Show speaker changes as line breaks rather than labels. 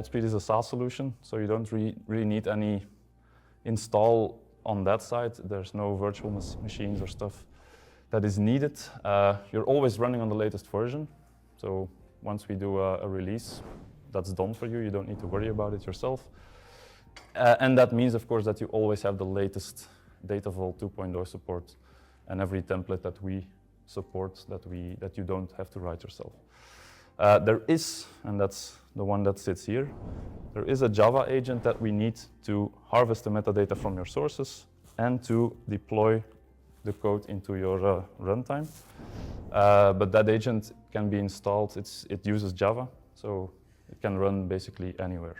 VaultSpeed is a SaaS solution, so you don't really need any install on that side. There's no virtual machines or stuff that is needed. You're always running on the latest version. So once we do a release, that's done for you. You don't need to worry about it yourself. And that means, of course, that you always have the latest Data Vault 2.0 support and every template that we support that you don't have to write yourself. There is, and that's the one that sits here, there is a Java agent that we need to harvest the metadata from your sources and to deploy the code into your runtime. But that agent can be installed. It uses Java, so it can run basically anywhere.